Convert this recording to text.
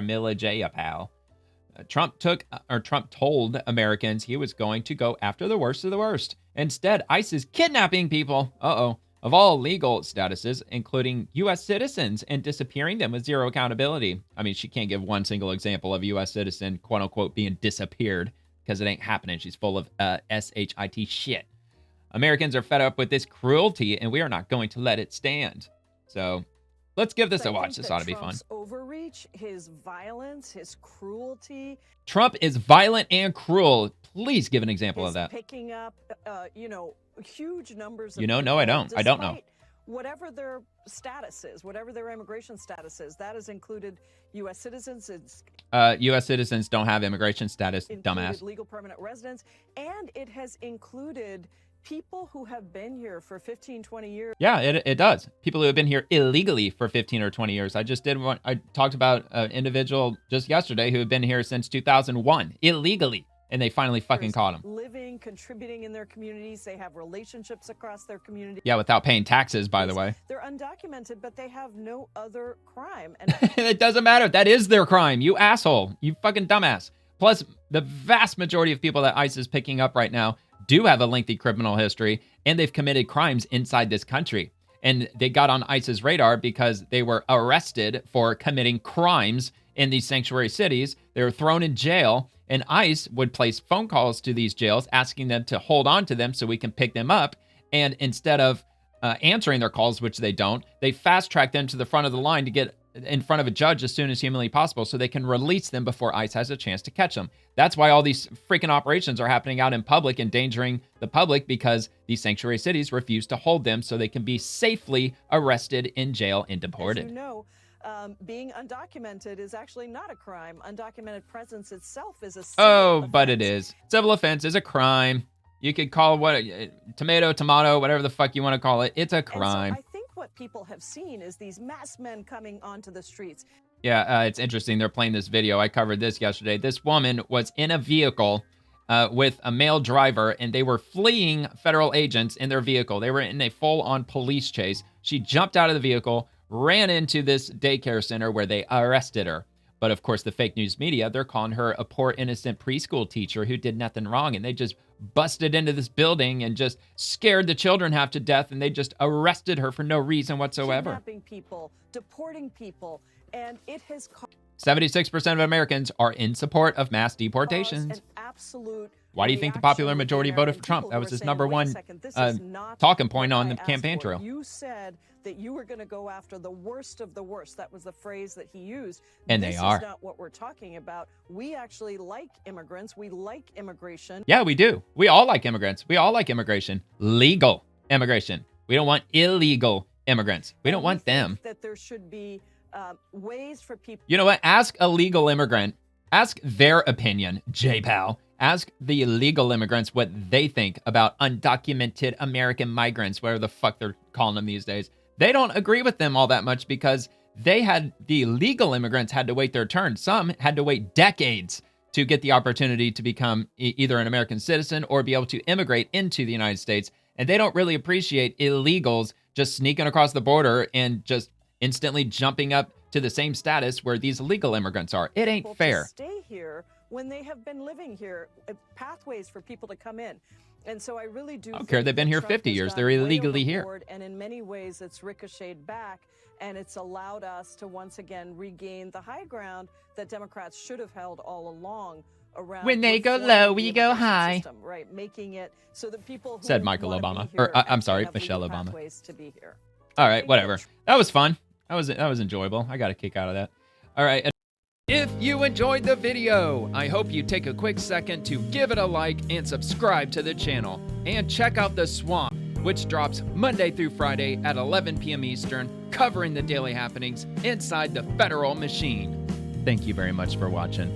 Pramila Jayapal. Trump told Americans he was going to go after the worst of the worst. Instead, ICE is kidnapping people. Of all legal statuses, including U.S. citizens, and disappearing them with zero accountability. I mean, she can't give one single example of a U.S. citizen, quote unquote, being disappeared because it ain't happening. She's full of shit shit. Americans are fed up with this cruelty, and we are not going to let it stand. So let's give this a watch. This ought to be fun. Overreach, his violence, his cruelty. Trump is violent and cruel. Please give an example of that. Picking up, huge numbers of no, I don't. I don't know. Whatever their status is, whatever their immigration status is, that has included U.S. citizens. U.S. citizens don't have immigration status, dumbass. Legal permanent residents, and it has included people who have been here for 15, 20 years. Yeah, it does. People who have been here illegally for 15 or 20 years. I talked about an individual just yesterday who had been here since 2001, illegally. And they finally fucking caught him. Living, contributing in their communities. They have relationships across their community. Yeah, without paying taxes, by the way. They're undocumented, but they have no other crime. And it doesn't matter. That is their crime, you asshole. You fucking dumbass. Plus, the vast majority of people that ICE is picking up right now do have a lengthy criminal history, and they've committed crimes inside this country. And they got on ICE's radar because they were arrested for committing crimes in these sanctuary cities. They were thrown in jail, and ICE would place phone calls to these jails asking them to hold on to them so we can pick them up. And instead of answering their calls, which they don't, they fast-track them to the front of the line to get in front of a judge as soon as humanly possible so they can release them before ICE has a chance to catch them. That's why all these freaking operations are happening out in public, endangering the public, because these sanctuary cities refuse to hold them so they can be safely arrested in jail and deported. As you know, being undocumented is actually not a crime. Undocumented presence itself is a civil offense. But it is. Civil offense is a crime. You could call tomato, whatever the fuck you want to call it. It's a crime. And so I think what people have seen is these masked men coming onto the streets. Yeah, it's interesting. They're playing this video. I covered this yesterday. This woman was in a vehicle with a male driver, and they were fleeing federal agents in their vehicle. They were in a full-on police chase. She jumped out of the vehicle, ran into this daycare center where they arrested her. But of course, the fake news media, they're calling her a poor innocent preschool teacher who did nothing wrong. And they just busted into this building and just scared the children half to death. And they just arrested her for no reason whatsoever. Kidnapping people, deporting people, and it has 76% of Americans are in support of mass deportations. An absolute Why do you think the popular majority voted for Trump? That was his number one talking point on the campaign trail. You said that you were going to go after the worst of the worst. That was the phrase that he used. And this they are. This is not what we're talking about. We actually like immigrants. We like immigration. Yeah, we do. We all like immigrants. We all like immigration. Legal immigration. We don't want illegal immigrants. We don't want them. That there should be ways for people. You know what? Ask a legal immigrant. Ask their opinion, J-Pal. Ask the illegal immigrants what they think about undocumented American migrants, whatever the fuck they're calling them these days. They don't agree with them all that much because the legal immigrants had to wait their turn. Some had to wait decades to get the opportunity to become either an American citizen or be able to immigrate into the United States. And they don't really appreciate illegals just sneaking across the border and just instantly jumping up to the same status where these legal immigrants are. It ain't fair. To stay here when they have been living here, pathways for people to come in. And so I really do. I don't care. They've been here 50 years. They're illegally here. And in many ways, it's ricocheted back, and it's allowed us to once again regain the high ground that Democrats should have held all along. Around when they go low, we go high. System, right, making it so that people who said Michael Obama, or I'm sorry, Michelle Obama. To be here. All right, whatever. That was fun. That was enjoyable. I got a kick out of that. All right. If you enjoyed the video, I hope you take a quick second to give it a like and subscribe to the channel. And check out The Swamp, which drops Monday through Friday at 11 p.m. Eastern, covering the daily happenings inside the federal machine. Thank you very much for watching.